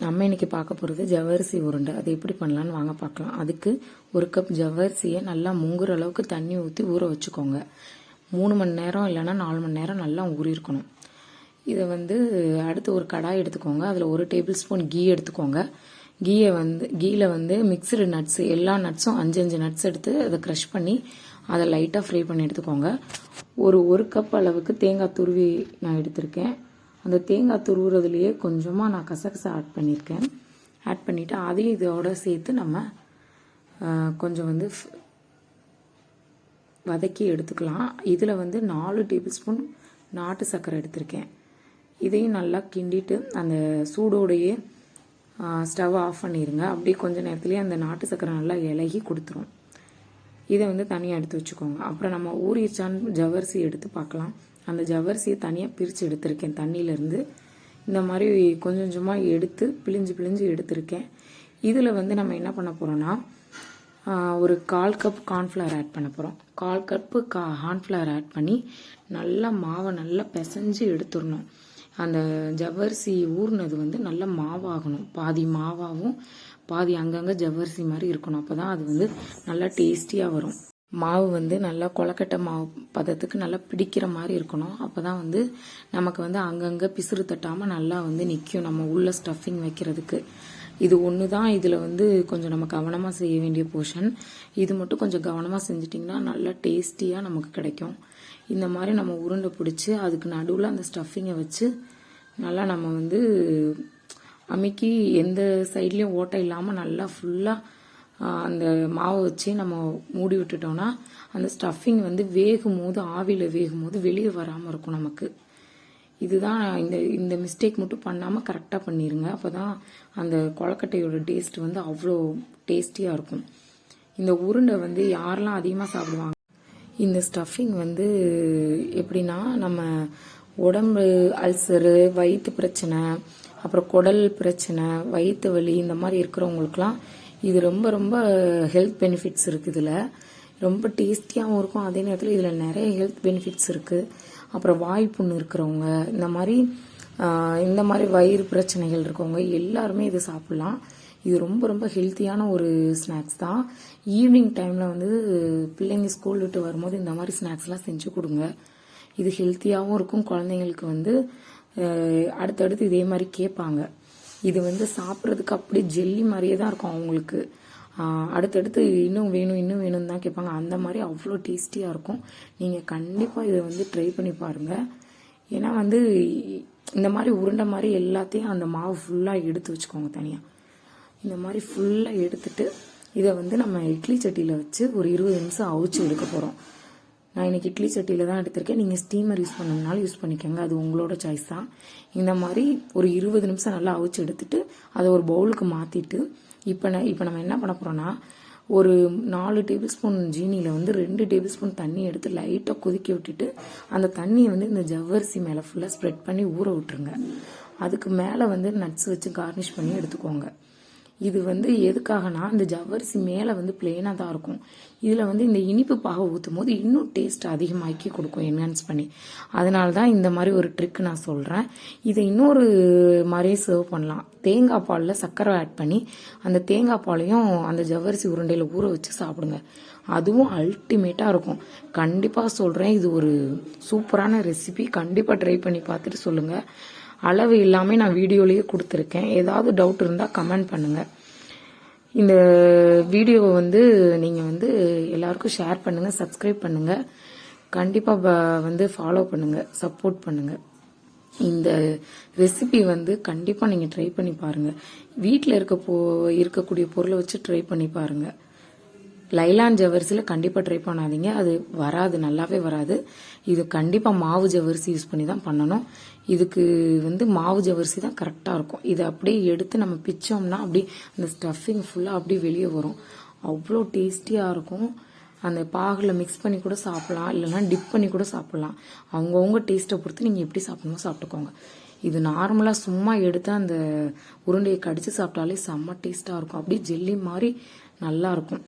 நம்ம இன்னைக்கு பார்க்க போகிறது ஜவ்வரிசி உருண்டை. அது எப்படி பண்ணலான்னு வாங்க பார்க்கலாம். அதுக்கு 1 கப் ஜவ்வரிசியை நல்லா முங்குற அளவுக்கு தண்ணி ஊற்றி ஊற வச்சுக்கோங்க. 3 மணி நேரம் இல்லைன்னா 4 மணி நேரம் நல்லா ஊறியிருக்கணும். இதை அடுத்து ஒரு கடாய் எடுத்துக்கோங்க. அதில் 1 டேபிள் ஸ்பூன் கீ எடுத்துக்கோங்க. கீயில் மிக்சடு நட்ஸ், எல்லா நட்ஸும் 5 நட்ஸ் எடுத்து அதை க்ரஷ் பண்ணி அதை லைட்டாக ஃப்ரை பண்ணி எடுத்துக்கோங்க. ஒரு கப் அளவுக்கு தேங்காய் துருவி நான் எடுத்திருக்கேன். அந்த தேங்காய் துருவுறதுலேயே கொஞ்சமாக நான் கசகசா ஆட் பண்ணியிருக்கேன். ஆட் பண்ணிவிட்டு அதையும் இதோட சேர்த்து நம்ம கொஞ்சம் வதக்கி எடுத்துக்கலாம். இதில் 4 டேபிள் ஸ்பூன் நாட்டு சர்க்கரை எடுத்திருக்கேன். இதையும் நல்லா கிண்டிட்டு அந்த சூடோடையே ஸ்டவ் ஆஃப் பண்ணிடுங்க. அப்படியே கொஞ்சம் நேரத்துலேயே அந்த நாட்டு சர்க்கரை நல்லா இலகி கொடுத்துரும். இதை தனியாக எடுத்து வச்சுக்கோங்க. அப்புறம் நம்ம ஊறிச்சான்னு ஜவ்வரிசி எடுத்து பார்க்கலாம். அந்த ஜவ்வரிசியை தனியாக பிரித்து எடுத்திருக்கேன் தண்ணியிலேருந்து. இந்த மாதிரி கொஞ்சம் கொஞ்சமாக எடுத்து பிழிஞ்சு எடுத்திருக்கேன். இதில் நம்ம என்ன பண்ண போகிறோன்னா, ஒரு 1/4 கப் கார்ன்ஃப்ளவர் ஆட் பண்ண போகிறோம். 1/4 கப்பு கார்ன்ஃப்ளவர் ஆட் பண்ணி நல்லா மாவை நல்லா பிசைஞ்சு எடுத்துடணும். அந்த ஜவ்வரிசி ஊறினது நல்லா மாவாகணும். பாதி மாவாகவும் பாதி அங்கங்கே ஜவ்வரிசி மாதிரி இருக்கணும். அப்போ தான் அது நல்லா டேஸ்டியாக வரும். மாவு நல்லா கொலக்கட்டை மாவு பதத்துக்கு நல்லா பிடிக்கிற மாதிரி இருக்கணும். அப்போ தான் நமக்கு அங்கங்கே பிசுறு தட்டாமல் நல்லா நிற்கும் நம்ம உள்ள ஸ்டஃபிங் வைக்கிறதுக்கு. இது ஒன்று தான் இதில் கொஞ்சம் நம்ம கவனமாக செய்ய வேண்டிய போர்ஷன். இது மட்டும் கொஞ்சம் கவனமாக செஞ்சிட்டிங்கன்னா நல்லா டேஸ்டியாக நமக்கு கிடைக்கும். இந்த மாதிரி நம்ம உருண்டை பிடிச்சி அதுக்கு நடுவில் அந்த ஸ்டஃபிங்கை வச்சு நல்லா நம்ம அமுக்கி எந்த சைட்லேயும் ஓட்டை இல்லாமல் நல்லா ஃபுல்லாக அந்த மாவை வச்சு நம்ம மூடி விட்டுட்டோம்னா அந்த ஸ்டஃபிங் வேகும் போது, ஆவியில் வேகும் போது வெளியே வராமல் இருக்கும் நமக்கு. இதுதான் இந்த மிஸ்டேக் மட்டும் பண்ணாமல் கரெக்டாக பண்ணிடுங்க. அப்போ தான் அந்த கொலக்கட்டையோட டேஸ்ட் அவ்வளோ டேஸ்டியாக இருக்கும். இந்த உருண்டை யாரெல்லாம் அதிகமாக சாப்பிடுவாங்க, இந்த ஸ்டஃபிங் எப்படின்னா நம்ம உடம்பு அல்சரு, வயிற்று பிரச்சனை, அப்புறம் குடல் பிரச்சனை, வயிற்று வலி இந்த மாதிரி இருக்கிறவங்களுக்குலாம் இது ரொம்ப ரொம்ப ஹெல்த் பெனிஃபிட்ஸ் இருக்குது. இதில் ரொம்ப டேஸ்டியாகவும் இருக்கும். அதே நேரத்தில் இதில் நிறைய ஹெல்த் பெனிஃபிட்ஸ் இருக்குது. அப்புறம் வாய்ப்புண்ணு இருக்கிறவங்க, இந்த மாதிரி வயிறு பிரச்சனைகள் இருக்கவங்க எல்லாருமே இது சாப்பிட்லாம். இது ரொம்ப ரொம்ப ஹெல்த்தியான ஒரு ஸ்நாக்ஸ் தான். ஈவினிங் டைமில் பிள்ளைங்க ஸ்கூல் விட்டு வரும்போது இந்த மாதிரி ஸ்நாக்ஸ்லாம் செஞ்சு கொடுங்க. இது ஹெல்த்தியாகவும் இருக்கும். குழந்தைங்களுக்கு அடுத்தடுத்து இதே மாதிரி கேட்பாங்க. இது சாப்பிட்றதுக்கு அப்படியே ஜெல்லி மாதிரியே தான் இருக்கும் அவங்களுக்கு. அடுத்தடுத்து இன்னும் வேணும் தான் கேட்பாங்க. அந்த மாதிரி அவ்வளோ டேஸ்டியாக இருக்கும். நீங்கள் கண்டிப்பாக இதை ட்ரை பண்ணி பாருங்கள். ஏன்னா இந்த மாதிரி உருண்டை மாதிரி எல்லாத்தையும் அந்த மாவு ஃபுல்லாக எடுத்து வச்சுக்கோங்க தனியாக. இந்த மாதிரி ஃபுல்லாக எடுத்துட்டு இதை நம்ம இட்லி சட்டியில் வச்சு ஒரு 20 நிமிஷம் அவிச்சு எடுக்க போகிறோம். நான் இன்னைக்கு இட்லி சட்டியில் தான் எடுத்திருக்கேன். நீங்கள் ஸ்டீமர் யூஸ் பண்ணணும்னாலும் யூஸ் பண்ணிக்கோங்க, அது உங்களோட சாய்ஸ் தான். இந்த மாதிரி ஒரு 20 நிமிஷம் நல்லா அவிச்சு எடுத்துட்டு அதை ஒரு பவுலுக்கு மாற்றிட்டு இப்போ நம்ம என்ன பண்ண போகிறோன்னா, ஒரு 4 டேபிள் ஸ்பூன் ஜீனியில் 2 டேபிள் ஸ்பூன் தண்ணி எடுத்து லைட்டாக கொதிக்க விட்டுட்டு அந்த தண்ணியை இந்த ஜவ்வரிசி மேலே ஃபுல்லாக ஸ்ப்ரெட் பண்ணி ஊற விட்டுருங்க. அதுக்கு மேலே நட்ஸ் வச்சு கார்னிஷ் பண்ணி எடுத்துக்கோங்க. இது எதுக்காகனா, இந்த ஜவ்வரிசி மேலே பிளெயினாக தான் இருக்கும். இதில் இந்த இனிப்பு பாக ஊற்றும் போது இன்னும் டேஸ்ட் அதிகமாக்கி கொடுக்கும், என்ஹான்ஸ் பண்ணி. அதனால தான் இந்த மாதிரி ஒரு ட்ரிக் நான் சொல்கிறேன். இதை இன்னொரு மாதிரியே சர்வ் பண்ணலாம். தேங்காய் பாலில் சர்க்கரை ஆட் பண்ணி அந்த தேங்காய் பாலையும் அந்த ஜவ்வரிசி உருண்டையில் ஊற வச்சு சாப்பிடுங்க. அதுவும் அல்டிமேட்டாக இருக்கும். கண்டிப்பாக சொல்கிறேன், இது ஒரு சூப்பரான ரெசிபி. கண்டிப்பாக ட்ரை பண்ணி பார்த்துட்டு சொல்லுங்கள். அளவு எல்லாமே நான் வீடியோலேயே கொடுத்துருக்கேன். ஏதாவது டவுட் இருந்தால் கமெண்ட் பண்ணுங்கள். இந்த வீடியோவை நீங்கள் எல்லாருக்கும் ஷேர் பண்ணுங்கள், சப்ஸ்கிரைப் பண்ணுங்கள். கண்டிப்பாக ஃபாலோ பண்ணுங்கள், சப்போர்ட் பண்ணுங்கள். இந்த ரெசிபி கண்டிப்பாக நீங்கள் ட்ரை பண்ணி பாருங்கள். வீட்டில் இருக்கக்கூடிய பொருளை வச்சு ட்ரை பண்ணி பாருங்கள். லைலான் ஜவ்வரிசியில் கண்டிப்பாக ட்ரை பண்ணாதீங்க, அது வராது, நல்லாவே வராது. இது கண்டிப்பாக மாவு ஜவ்வரிசி யூஸ் பண்ணி தான் பண்ணணும். இதுக்கு மாவு ஜவ்வரிசி தான் கரெக்டாக இருக்கும். இதை அப்படியே எடுத்து நம்ம பிச்சோம்னா அப்படியே அந்த ஸ்டஃபிங் ஃபுல்லாக அப்படியே வெளியே வரும். அவ்வளோ டேஸ்டியாக இருக்கும். அந்த பாகில் மிக்ஸ் பண்ணி கூட சாப்பிட்லாம், இல்லைன்னா டிப் பண்ணி கூட சாப்பிட்லாம். அவங்கவுங்க டேஸ்ட்டை பொறுத்து நீங்கள் எப்படி சாப்பிடணுமோ சாப்பிட்டுக்கோங்க. இது நார்மலாக சும்மா எடுத்து அந்த உருண்டையை கடிச்சு சாப்பிட்டாலே செம்ம டேஸ்ட்டாக இருக்கும். அப்படியே ஜெல்லி மாதிரி நல்லா இருக்கும்.